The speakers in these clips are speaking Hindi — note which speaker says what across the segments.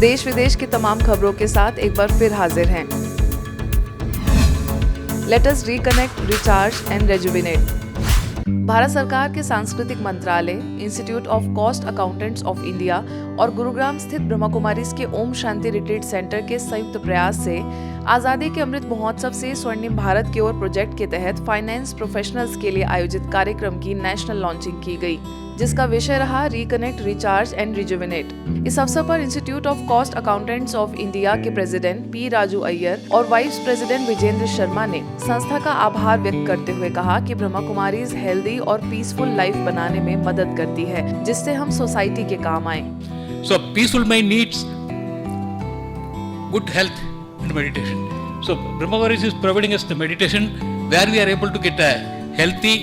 Speaker 1: देश विदेश की तमाम खबरों के साथ एक बार फिर हाजिर हैं। Let us reconnect, recharge and rejuvenate. Bharat सरकार के सांस्कृतिक मंत्रालय, institute of cost accountants of India और गुरुग्राम स्थित ब्रह्मा कुमारीज के ओम शांति रिट्रीट सेंटर के संयुक्त प्रयास से आजादी के अमृत महोत्सव से स्वर्णिम भारत की ओर प्रोजेक्ट के तहत फाइनेंस प्रोफेशनल्स के लिए आयोजित कार्यक्रम की नेशनल लॉन्चिंग की गई, जिसका विषय रहा रिकनेक्ट, रिचार्ज एंड रिजुविनेट। इस अवसर पर institute of cost accountants of India के प्रेसिडेंट पी राजू अय्यर और वाइस प्रेसिडेंट विजेंद्र शर्मा ने संस्था का आभार व्यक्त करते हुए कहा कि ब्रह्मा कुमारीज हेल्दी और पीसफुल लाइफ बनाने में मदद करती है, जिससे हम सोसाइटी के काम आए।
Speaker 2: So peaceful mind needs good health and meditation. So Brahma Kumaris is providing us the meditation where we are able to get a healthy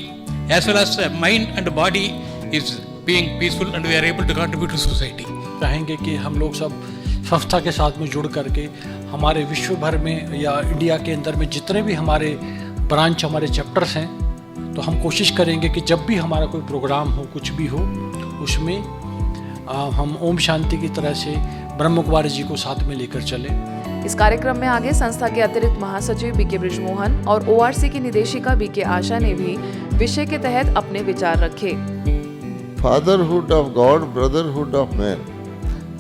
Speaker 2: as well as mind and body is being peaceful and we are able to contribute to society.
Speaker 3: चाहेंगे कि हम लोग सब संस्था के साथ में जुड़ करके हमारे विश्व भर में या इंडिया के अंदर में जितने भी हमारे ब्रांच, हमारे चैप्टर्स हैं, तो हम कोशिश करेंगे कि जब भी हमारा कोई प्रोग्राम हो, कुछ भी हो, उसमें हम ओम शांति की तरह से ब्रह्म कुमारी जी को साथ में लेकर चलें।
Speaker 1: इस कार्यक्रम में आगे संस्था के अतिरिक्त महासचिव बीके बृजमोहन और ओआरसी की निदेशिका बीके आशा ने भी विषय के तहत अपने विचार रखे।
Speaker 4: Fatherhood of God, brotherhood of man,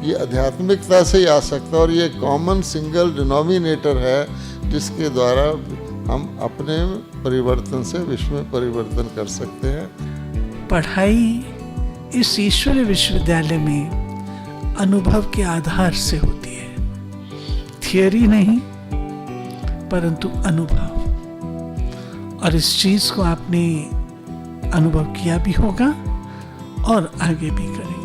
Speaker 4: ये आध्यात्मिकता से ही आ सकता है और ये कॉमन सिंगल डिनोमिनेटर है जिसके द्वारा हम अपने परिवर्तन से विश्व में परिवर्तन कर सकते हैं।
Speaker 5: पढ़ाई इस ईश्वरीय विश्वविद्यालय में अनुभव के आधार से होती है, थियरी नहीं परंतु अनुभव, और इस चीज को आपने अनुभव किया भी होगा और आगे भी करेंगे।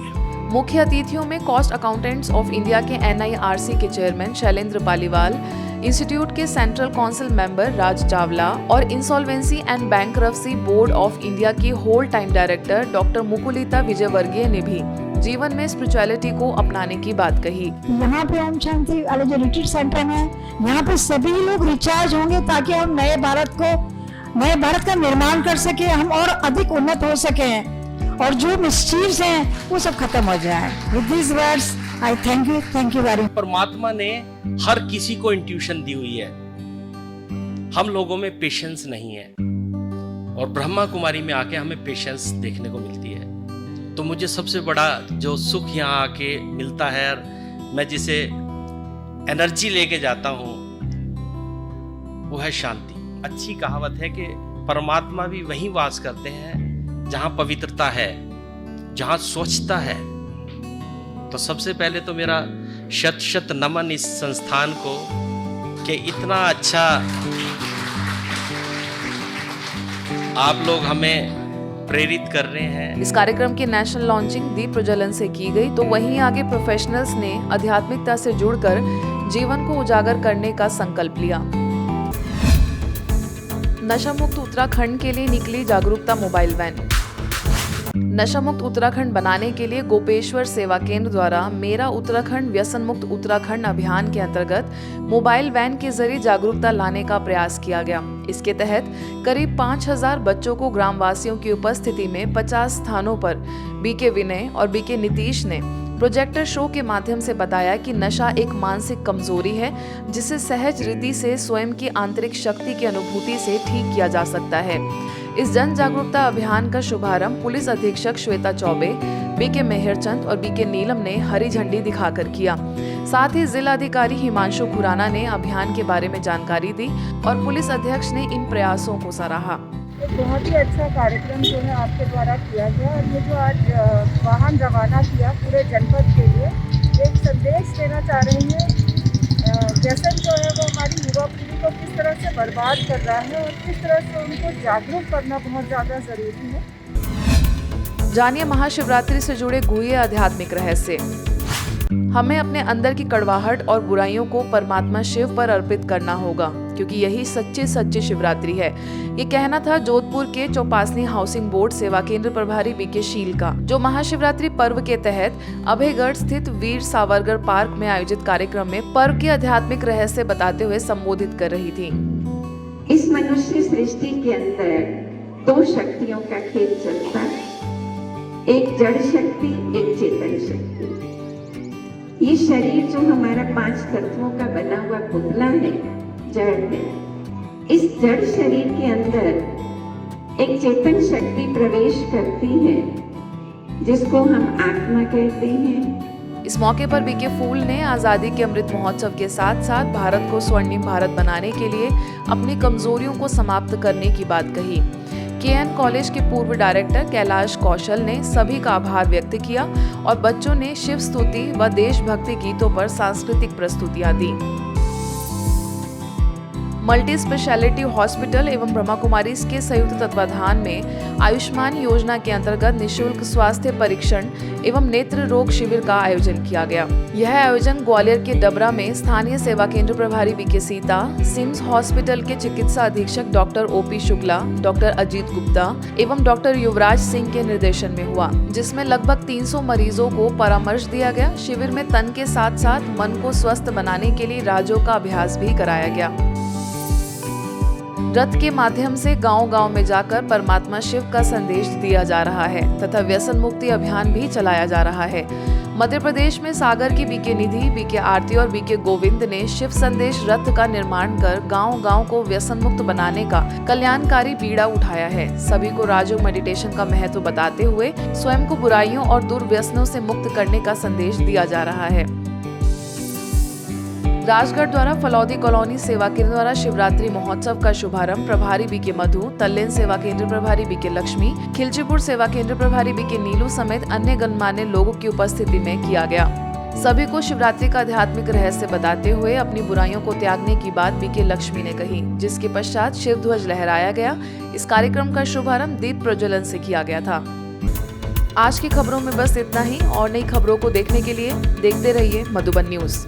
Speaker 1: मुख्य अतिथियों में कॉस्ट अकाउंटेंट्स ऑफ इंडिया के NIRC के चेयरमैन शैलेंद्र पालीवाल, इंस्टीट्यूट के central council member Raj Chawla और insolvency and bankruptcy board of India की whole time director doctor Mukulita Vijayvargiya ने भी जीवन में स्पिरिचुअलिटी को अपनाने की बात कही।
Speaker 6: यहाँ पे ओम शांति वाले जो रिट्रीट सेंटर है, यहाँ पे सभी लोग रिचार्ज होंगे ताकि हम नए भारत का निर्माण कर सके, हम और अधिक उन्नत हो सके और जो मिस्चीव्स हैं वो सब खत्म हो जाए। With this words I thank you very much.
Speaker 7: परमात्मा ने हर किसी को इंट्यूशन दी हुई है, हम लोगों में पेशेंस नहीं है और ब्रह्मा कुमारी में आके हमें पेशेंस देखने को मिलती है। तो मुझे सबसे बड़ा जो सुख यहाँ आके मिलता है, मैं जिसे एनर्जी लेके जाता हूँ, वो है शांति। अच्छी कहावत है कि परमात्मा भी वहीं वास करते हैं जहाँ पवित्रता है, जहाँ स्वच्छता है। तो सबसे पहले तो मेरा शत शत नमन इस संस्थान को कि इतना अच्छा आप लोग हमें प्रेरित कर रहे हैं।
Speaker 1: इस कार्यक्रम की नेशनल लॉन्चिंग दीप प्रज्वलन से की गई, तो वहीं आगे प्रोफेशनल्स ने आध्यात्मिकता से जुड़कर जीवन को उजागर करने का संकल्प लिया। नशा मुक्त उत्तराखंड के लिए निकली जागरूकता मोबाइल वैन। नशा मुक्त उत्तराखंड बनाने के लिए गोपेश्वर सेवा केंद्र द्वारा मेरा उत्तराखंड व्यसन मुक्त उत्तराखंड अभियान के अंतर्गत मोबाइल वैन के जरिए जागरूकता लाने का प्रयास किया गया। इसके तहत करीब 5000 बच्चों को ग्रामवासियों की उपस्थिति में 50 स्थानों पर बीके विनय और बीके नीतीश ने प्रोजेक्टर शो के माध्यम से बताया कि नशा एक मानसिक कमजोरी है जिसे सहज रीति से स्वयं की आंतरिक शक्ति की अनुभूति से ठीक किया जा सकता है। इस जन जागरूकता अभियान का शुभारंभ पुलिस अधीक्षक श्वेता चौबे, बीके मेहरचंद और बीके नीलम ने हरी झंडी दिखाकर किया। साथ ही जिला अधिकारी हिमांशु खुराना ने अभियान के बारे में जानकारी दी और पुलिस अध्यक्ष ने इन प्रयासों को सराहा।
Speaker 8: एक बहुत ही अच्छा कार्यक्रम जो है आपके द्वारा किया गया और ये जो आज वाहन रवाना किया पूरे जनपद के लिए, एक संदेश देना चाह रही है। व्यसन जो है वो हमारी युवा पीढ़ी को किस तरह से बर्बाद कर रहा है और किस तरह से उनको जागरूक करना बहुत ज़्यादा ज़रूरी है।
Speaker 1: जानिए महाशिवरात्रि से जुड़े गुह्य आध्यात्मिक रहस्य। हमें अपने अंदर की कड़वाहट और बुराइयों को परमात्मा शिव पर अर्पित करना होगा, क्योंकि यही सच्ची शिवरात्रि है। ये कहना था जोधपुर के चौपासनी हाउसिंग बोर्ड सेवा केंद्र प्रभारी बीके शील का, जो महाशिवरात्रि पर्व के तहत अभयगढ़ स्थित वीर सावरकर पार्क में आयोजित कार्यक्रम में पर्व के आध्यात्मिक रहस्य बताते हुए संबोधित कर रही थी।
Speaker 9: इस मनुष्य सृष्टि के अंदर 2 शक्तियों का खेल चलता है, एक जड़ शक्ति, एक चेतन शक्ति। ये शरीर जो हमारा 5 तत्वों का बना हुआ पुतला है, जड़ है, इस जड़ शरीर के अंदर एक चेतन शक्ति प्रवेश करती है जिसको हम आत्मा कहते हैं।
Speaker 1: इस मौके पर बीके फूल ने आज़ादी के अमृत महोत्सव के साथ साथ भारत को स्वर्णिम भारत बनाने के लिए अपनी कमजोरियों को समाप्त करने की बात कही। केएन कॉलेज के पूर्व डायरेक्टर कैलाश कौशल ने सभी का आभार व्यक्त किया और बच्चों ने शिव स्तुति व देशभक्ति गीतों पर सांस्कृतिक प्रस्तुतियां दी। मल्टी स्पेशलिटी हॉस्पिटल एवं ब्रह्मा कुमारीज के संयुक्त तत्वाधान में आयुष्मान योजना के अंतर्गत निशुल्क स्वास्थ्य परीक्षण एवं नेत्र रोग शिविर का आयोजन किया गया। यह आयोजन ग्वालियर के डबरा में स्थानीय सेवा केंद्र प्रभारी बीके सीता, सिम्स हॉस्पिटल के चिकित्सा अधीक्षक doctor OP Shukla, doctor Ajit Gupta एवं डॉक्टर युवराज सिंह के निर्देशन में हुआ, जिसमें लगभग 300 मरीजों को परामर्श दिया गया। शिविर में तन के साथ साथ मन को स्वस्थ बनाने के लिए राजों का अभ्यास भी कराया गया। रथ के माध्यम से गांव-गांव में जाकर परमात्मा शिव का संदेश दिया जा रहा है तथा व्यसन मुक्ति अभियान भी चलाया जा रहा है। मध्य प्रदेश में सागर की बीके निधि, बीके आरती और बीके गोविंद ने शिव संदेश रथ का निर्माण कर गांव-गांव को व्यसन मुक्त बनाने का कल्याणकारी बीड़ा उठाया है। सभी को राजयोग मेडिटेशन का महत्व बताते हुए स्वयं को बुराइयों और दुर्व्यसनों से मुक्त करने का संदेश दिया जा रहा है। राजगढ़ द्वारा फलौदी कॉलोनी सेवा केंद्र द्वारा शिवरात्रि महोत्सव का शुभारंभ प्रभारी बीके मधु, तल्लेन सेवा केंद्र प्रभारी बीके लक्ष्मी, खिलचीपुर सेवा केंद्र प्रभारी बीके नीलू समेत अन्य गणमान्य लोगों की उपस्थिति में किया गया। सभी को शिवरात्रि का आध्यात्मिक रहस्य बताते हुए अपनी बुराइयों को त्यागने की बात बीके लक्ष्मी ने कही, जिसके पश्चात शिव ध्वज लहराया गया। इस कार्यक्रम का शुभारंभ दीप प्रज्वलन से किया गया था। आज की खबरों में बस इतना ही। और नई खबरों को देखने के लिए देखते रहिए मधुबन न्यूज।